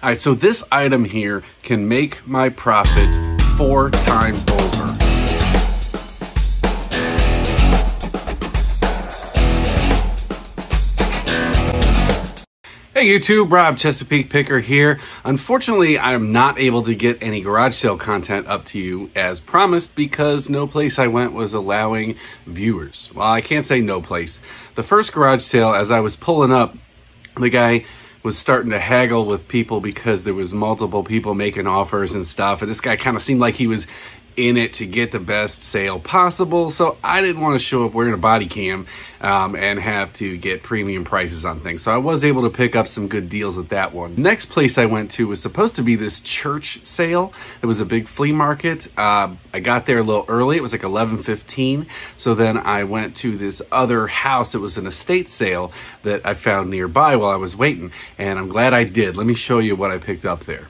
All right, so this item here can make my profit 4 times over. Hey YouTube, Rob Chesapeake Picker here. Unfortunately, I am not able to get any garage sale content up to you as promised because no place I went was allowing viewers. Well, I can't say no place. The first garage sale, as I was pulling up, the guy was starting to haggle with people because there was multiple people making offers and stuff. And this guy kind of seemed like he was in it to get the best sale possible. So I didn't want to show up wearing a body cam and have to get premium prices on things. So I was able to pick up some good deals at that one. Next place I went to was supposed to be this church sale. It was a big flea market. I got there a little early. It was like 11:15. So then I went to this other house. It was an estate sale that I found nearby while I was waiting. And I'm glad I did. Let me show you what I picked up there.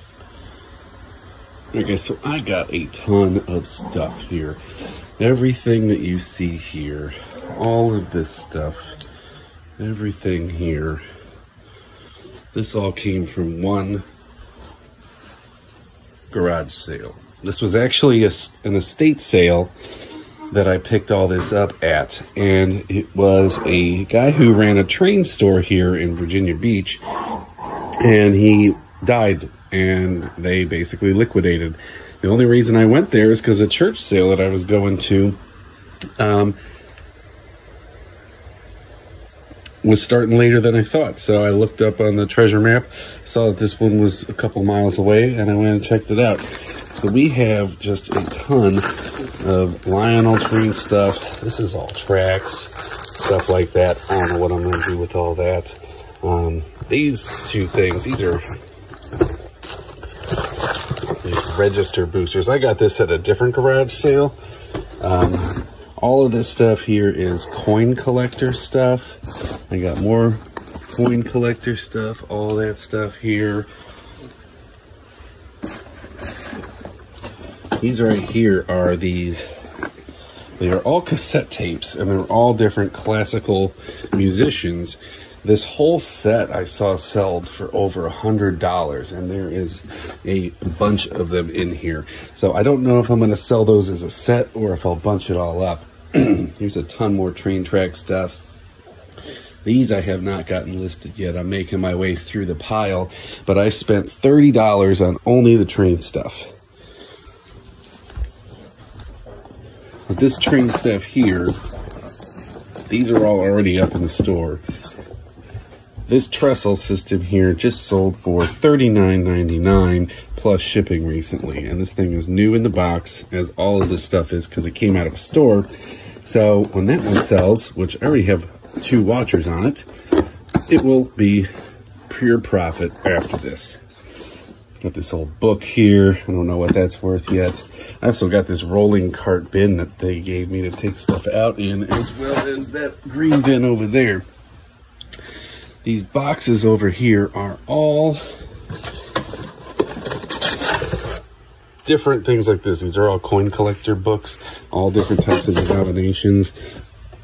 Okay, so I got a ton of stuff here. Everything that you see here, all of this stuff, everything here, this all came from one garage sale. This was actually an estate sale that I picked all this up at, and it was a guy who ran a train store here in Virginia Beach, and he died. And they basically liquidated. The only reason I went there is because a church sale that I was going to was starting later than I thought. So I looked up on the treasure map, saw that this one was a couple miles away, and I went and checked it out. So we have just a ton of Lionel Tree stuff. This is all tracks, stuff like that. I don't know what I'm going to do with all that. These two things, these are register boosters. I got this at a different garage sale. All of this stuff here is coin collector stuff. I got more coin collector stuff, all that stuff here. These right here are these. They are all cassette tapes, and they're all different classical musicians. This whole set I saw sold for over $100, and there is a bunch of them in here. So I don't know if I'm going to sell those as a set or if I'll bunch it all up. Here's a ton more train track stuff. These I have not gotten listed yet. I'm making my way through the pile, but I spent $30 on only the train stuff. With this train stuff here, these are all already up in the store. This trestle system here just sold for $39.99 plus shipping recently. And this thing is new in the box, as all of this stuff is, because it came out of a store. So when that one sells, which I already have 2 watchers on it, it will be pure profit after this. Got this old book here. I don't know what that's worth yet. I also got this rolling cart bin that they gave me to take stuff out in, as well as that green bin over there. These boxes over here are all different things like this. These are all coin collector books, all different types of denominations.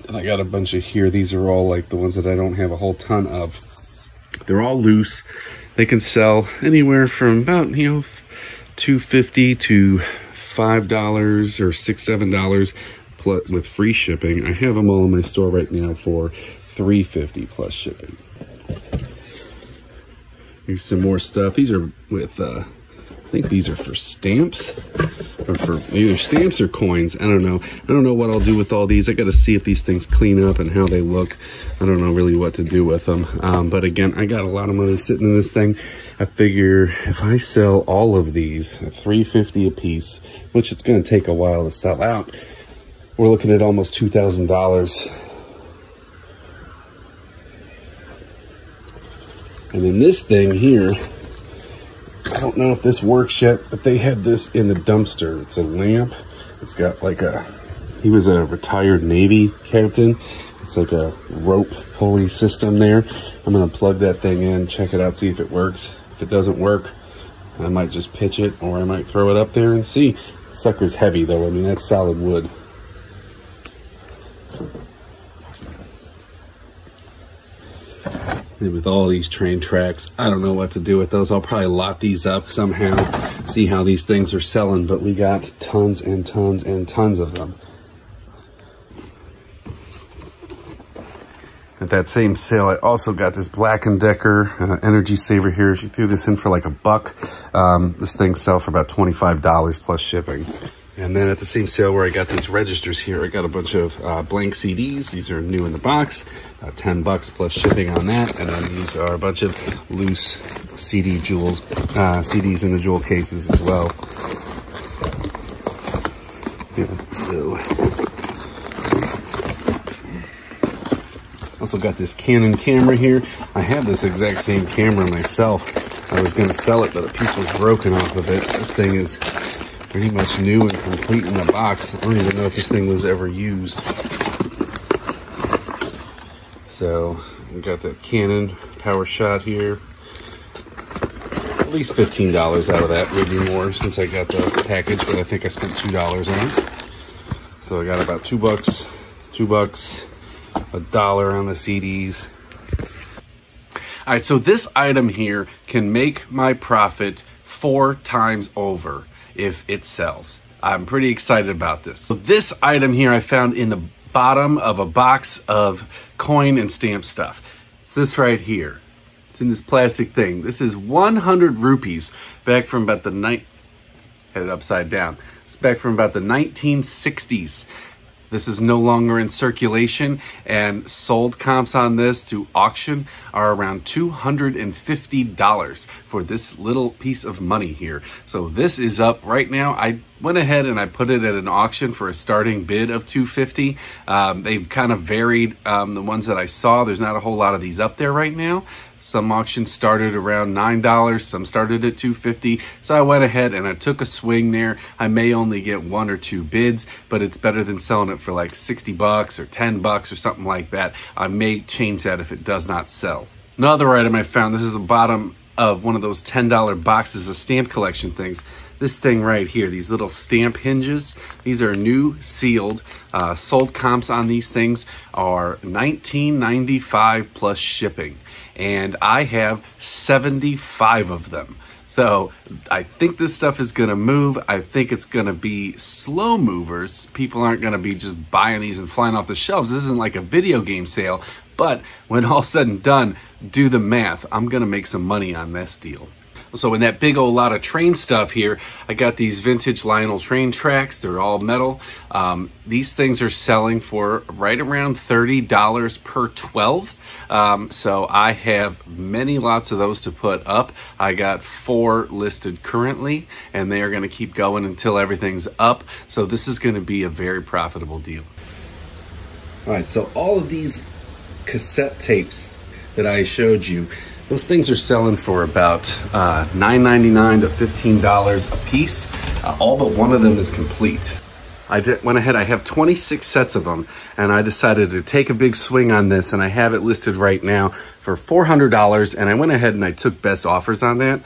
And I got a bunch of here. These are all like the ones that I don't have a whole ton of. They're all loose. They can sell anywhere from about, $2.50 to $5 or $6, $7 with free shipping. I have them all in my store right now for $3.50 plus shipping. Here's some more stuff. These are with, I think these are for stamps, or for either stamps or coins. I don't know. I don't know what I'll do with all these. I got to see if these things clean up and how they look. I don't know really what to do with them. But again, I got a lot of money sitting in this thing. I figure if I sell all of these at $3.50 a piece, which it's going to take a while to sell out, we're looking at almost $2,000. And then this thing here, I don't know if this works yet, but they had this in the dumpster. It's a lamp. It's got like he was a retired Navy captain. It's like a rope pulley system there. I'm going to plug that thing in, check it out, see if it works. If it doesn't work, I might just pitch it, or I might throw it up there and see. The sucker's heavy though. I mean, that's solid wood. with all these train tracks. I don't know what to do with those. I'll probably lot these up somehow, see how these things are selling, but we got tons and tons and tons of them. At that same sale, I also got this Black & Decker Energy Saver here. She threw this in for like $1. This thing sells for about $25 plus shipping. And then at the same sale where I got these registers here, I got a bunch of blank CDs. These are new in the box, $10 plus shipping on that. And then these are a bunch of loose CDs in the jewel cases as well. Yeah, so also got this Canon camera here. I have this exact same camera myself. I was going to sell it, but a piece was broken off of it. This thing is pretty much new and complete in the box. I don't even know if this thing was ever used. So we got the Canon Power Shot here. At least $15 out of that, maybe more since I got the package, but I think I spent $2 on it. So I got about $2, $2, $1 on the CDs. All right, so this item here can make my profit 4 times over if it sells. I'm pretty excited about this. So this item here I found in the bottom of a box of coin and stamp stuff. It's this right here. It's in this plastic thing. This is 100 rupees back from about the had it upside down. It's back from about the 1960s. This is no longer in circulation, and sold comps on this to auction are around $250 for this little piece of money here. So this is up right now. I went ahead and I put it at an auction for a starting bid of $250. They've kind of varied, the ones that I saw. There's not a whole lot of these up there right now. Some auctions started around $9, some started at $250. So I went ahead and I took a swing there. I may only get 1 or 2 bids, but it's better than selling it for like $60 or $10 or something like that. I may change that if it does not sell. Another item I found, this is the bottom of one of those $10 boxes of stamp collection things. This thing right here, these little stamp hinges, these are new, sealed. Sold comps on these things are $19.95 plus shipping. And I have 75 of them. So I think this stuff is gonna move. I think it's gonna be slow movers. People aren't gonna be just buying these and flying off the shelves. This isn't like a video game sale, but when all's said and done, do the math. I'm gonna make some money on this deal. So in that big old lot of train stuff here, I got these vintage Lionel train tracks. They're all metal. These things are selling for right around $30 per 12. So I have many lots of those to put up. I got 4 listed currently, and they are going to keep going until everything's up. So this is going to be a very profitable deal. All right, so all of these cassette tapes that I showed you, those things are selling for about $9.99 to $15 a piece. All but one of them is complete. I went ahead, I have 26 sets of them, and I decided to take a big swing on this, and I have it listed right now for $400, and I went ahead and I took best offers on that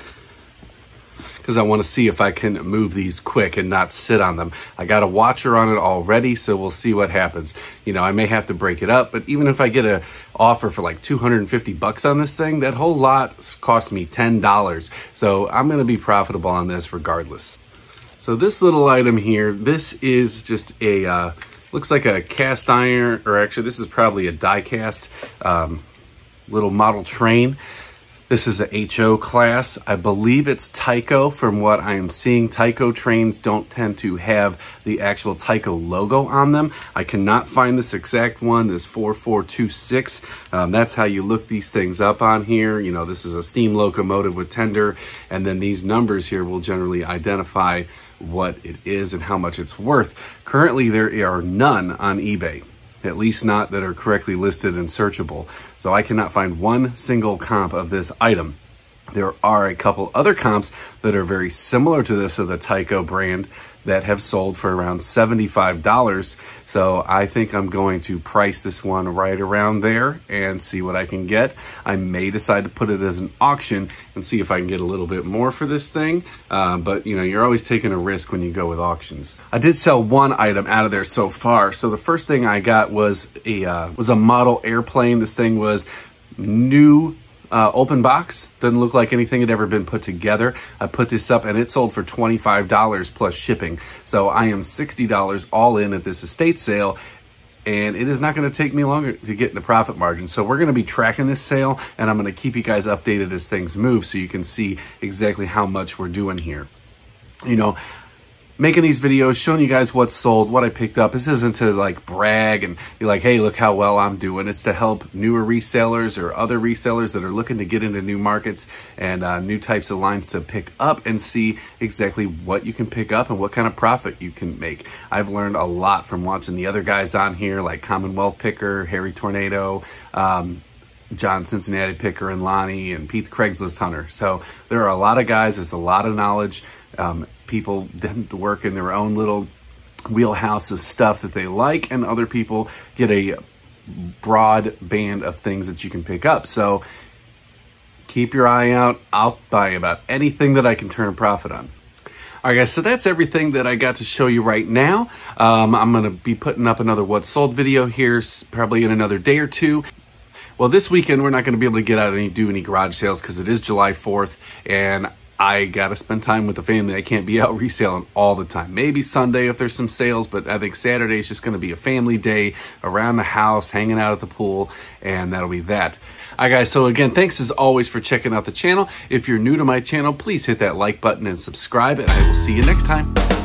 because I want to see if I can move these quick and not sit on them. I got a watcher on it already, so we'll see what happens. You know, I may have to break it up, but even if I get an offer for like $250 on this thing, that whole lot cost me $10. So I'm going to be profitable on this regardless. So this little item here, this is just a, looks like a cast iron, or actually this is probably a die cast little model train. This is a HO class. I believe it's Tyco from what I am seeing. Tyco trains don't tend to have the actual Tyco logo on them. I cannot find this exact one, this 4426. That's how you look these things up on here. You know, this is a steam locomotive with tender, and then these numbers here will generally identify what it is and how much it's worth. Currently, there are none on eBay, at least not that are correctly listed and searchable. So I cannot find one single comp of this item. There are a couple other comps that are very similar to this of the Tyco brand that have sold for around $75. So I think I'm going to price this one right around there and see what I can get. I may decide to put it as an auction and see if I can get a little bit more for this thing. But you know, you're always taking a risk when you go with auctions. I did sell one item out of there so far. So the first thing I got was a model airplane. This thing was new open box. Doesn't look like anything had ever been put together. I put this up and it sold for $25 plus shipping. So I am $60 all in at this estate sale. And it is not going to take me longer to get in the profit margin. So we're going to be tracking this sale, and I'm going to keep you guys updated as things move so you can see exactly how much we're doing here. You know, making these videos, showing you guys what's sold, what I picked up. This isn't to like brag and be like, hey, look how well I'm doing. It's to help newer resellers or other resellers that are looking to get into new markets and new types of lines to pick up and see exactly what you can pick up and what kind of profit you can make. I've learned a lot from watching the other guys on here like Commonwealth Picker, Harry Tornado, John Cincinnati Picker and Lonnie, and Pete the Craigslist Hunter. So there are a lot of guys, there's a lot of knowledge. People tend to work in their own little wheelhouse of stuff that they like, and other people get a broad band of things that you can pick up. So keep your eye out. I'll buy about anything that I can turn a profit on. All right, guys, so that's everything that I got to show you right now. I'm going to be putting up another What Sold video here probably in another day or two. Well, this weekend, we're not going to be able to get out and do any garage sales because it is July 4th, and I got to spend time with the family. I can't be out reselling all the time. Maybe Sunday if there's some sales, but I think Saturday is just going to be a family day around the house, hanging out at the pool, and that'll be that. All right, guys, so again, thanks as always for checking out the channel. If you're new to my channel, please hit that like button and subscribe, and I will see you next time.